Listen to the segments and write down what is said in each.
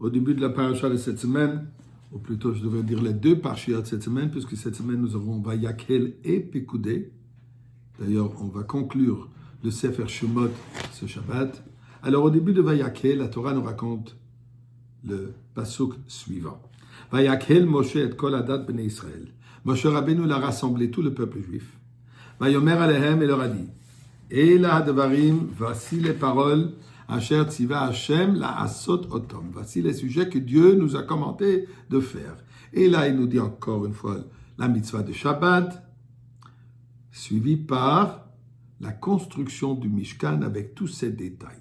au début de la paracha de cette semaine, ou plutôt je devrais dire les deux parashiot de cette semaine, puisque cette semaine nous avons Vayakhel et Pekudei. D'ailleurs, on va conclure le Sefer Shemot ce Shabbat. Alors au début de Vayakhel, la Torah nous raconte le pasuk suivant. Vayakhel Moshe et kol adat bnei Israël. Moshe Rabbeinu l'a rassemblé tout le peuple juif. Vayomer alehem et leur a dit, Eila hadvarim, voici les paroles, Asher tziva Hashem la asot otom. Voici les sujets que Dieu nous a commandé de faire. Et là, il nous dit encore une fois la mitzvah de Shabbat, suivie par la construction du Mishkan avec tous ses détails.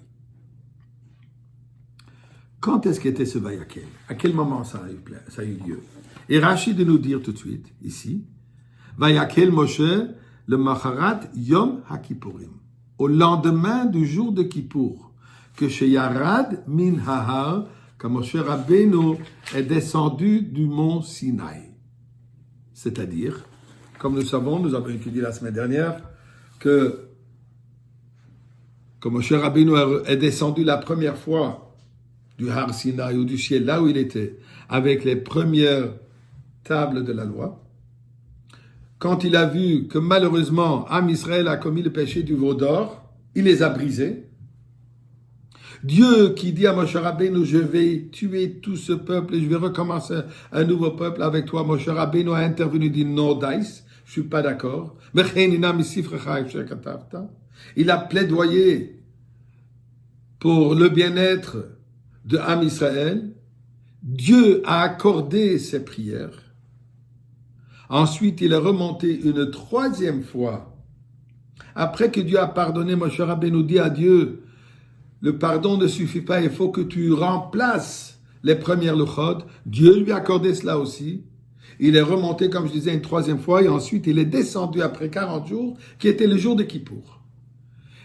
Quand est-ce qu'était ce Vayakhel? À quel moment ça a eu lieu? Et Rashi de nous dire tout de suite, ici, Vayakhel Moshe, le Macharat Yom HaKippurim, au lendemain du jour de Kippour, que chez Yarad Min Hahar, quand Moshe Rabbeinu est descendu du mont Sinaï. C'est-à-dire, comme nous savons, nous avons étudié la semaine dernière, que Moshe Rabbeinu est descendu la première fois du Har Sinaï ou du ciel, là où il était, avec les premières tables de la loi, quand il a vu que malheureusement, Am Israël a commis le péché du veau d'or, il les a brisés. Dieu qui dit à Moshe Rabbeinu, je vais tuer tout ce peuple et je vais recommencer un nouveau peuple avec toi. Moshe Rabbeinu a intervenu, dit non, Daïs, je suis pas d'accord. Il a plaidoyé pour le bien-être de Am Israël. Dieu a accordé ses prières. Ensuite, il est remonté une troisième fois. Après que Dieu a pardonné, Moshe Rabbeinu dit à Dieu, le pardon ne suffit pas, il faut que tu remplaces les premières luchot. Dieu lui a accordé cela aussi. Il est remonté, comme je disais, une troisième fois, et ensuite il est descendu après 40 jours, qui était le jour de Kippour.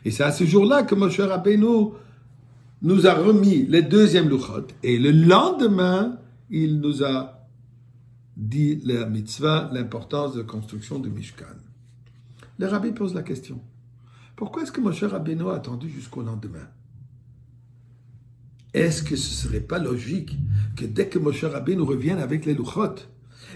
Et c'est à ce jour-là que Moshe Rabbeinu nous a remis les deuxièmes luchot. Et le lendemain, il nous a dit la mitzvah, l'importance de la construction du Mishkan. Le rabbi pose la question. Pourquoi est-ce que Moshe Rabbeinu a attendu jusqu'au lendemain? Est-ce que ce ne serait pas logique que dès que Moshe Rabbeinu revienne avec les luchot,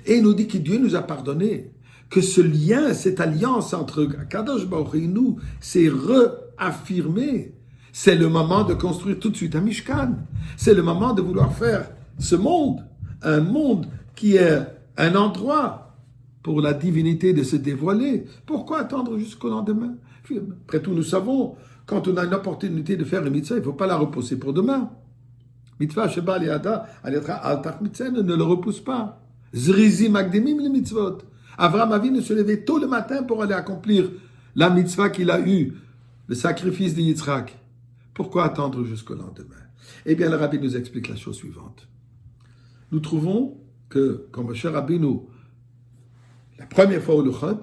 et il nous dit que Dieu nous a pardonné, que ce lien, cette alliance entre Kadosh Baruch Hu et nous s'est réaffirmé, c'est le moment de construire tout de suite un Mishkan. C'est le moment de vouloir faire ce monde, un monde qui est un endroit pour la divinité de se dévoiler. Pourquoi attendre jusqu'au lendemain? Après tout, nous savons, quand on a une opportunité de faire une mitzvah, il ne faut pas la repousser pour demain. Mitzvah sheba liada aliatra altach mitzvah, ne le repousse pas. Zrizi magdemim le mitzvot. Avraham Avinu se levait tôt le matin pour aller accomplir la mitzvah qu'il a eue, le sacrifice de Yitzhak. Pourquoi attendre jusqu'au lendemain? Eh bien, le rabbi nous explique la chose suivante. Nous trouvons que, comme Moshe Rabbeinu, la première fois au Luchot,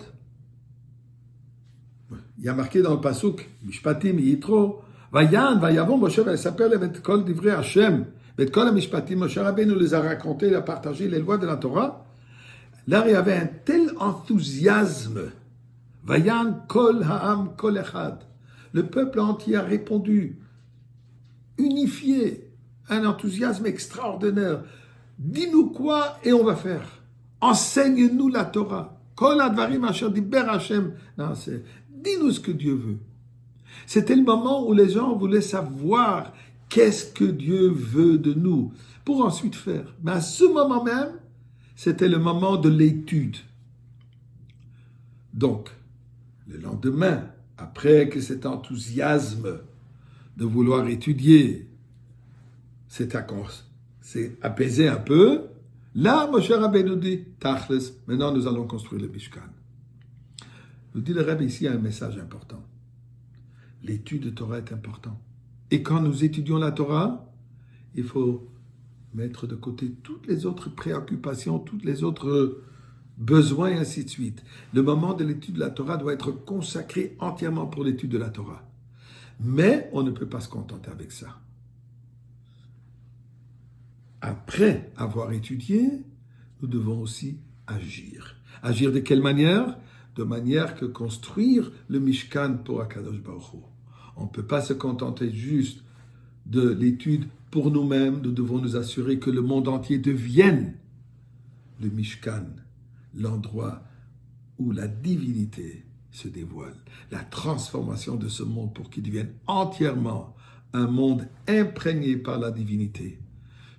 il y a marqué dans le pasuk, Mishpatim Yitro, Vayan, Vayavon, Moshe va s'appeler avec Kol Divrei Hashem, avec Kol Mishpatim, Moshe Rabbeinu les a racontés, il a partagé les lois de la Torah. Là, il y avait un tel enthousiasme. Vayan, Kol Ha'am, Kol Echad. Le peuple entier a répondu, unifié, un enthousiasme extraordinaire. Dis-nous quoi et on va faire. Enseigne-nous la Torah. Kol advarim asher diber Hashem. Non, dis-nous ce que Dieu veut. C'était le moment où les gens voulaient savoir qu'est-ce que Dieu veut de nous pour ensuite faire. Mais à ce moment même, c'était le moment de l'étude. Donc, le lendemain, après que cet enthousiasme de vouloir étudier s'est apaisé un peu, là, Moshe Rabbeinu dit, Tachles, maintenant nous allons construire le Mishkan. Nous dit le Rabbi ici, il y a un message important. L'étude de Torah est importante. Et quand nous étudions la Torah, il faut mettre de côté toutes les autres préoccupations, toutes les autres besoins et ainsi de suite. Le moment de l'étude de la Torah doit être consacré entièrement pour l'étude de la Torah. Mais on ne peut pas se contenter avec ça. Après avoir étudié, nous devons aussi agir. Agir de quelle manière? De manière que construire le Mishkan pour Akadosh Baruch Hu. On ne peut pas se contenter juste de l'étude Pour nous-mêmes, nous devons nous assurer que le monde entier devienne le Mishkan, l'endroit où la divinité se dévoile. La transformation de ce monde pour qu'il devienne entièrement un monde imprégné par la divinité.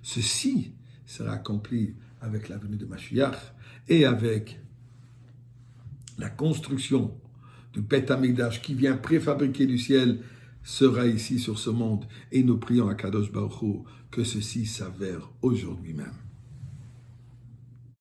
Ceci sera accompli avec la venue de Mashiach et avec la construction du Beth Amikdash qui vient préfabriquer du ciel sera ici sur ce monde. Et nous prions à Kadosh Baruch Hu que ceci s'avère aujourd'hui même.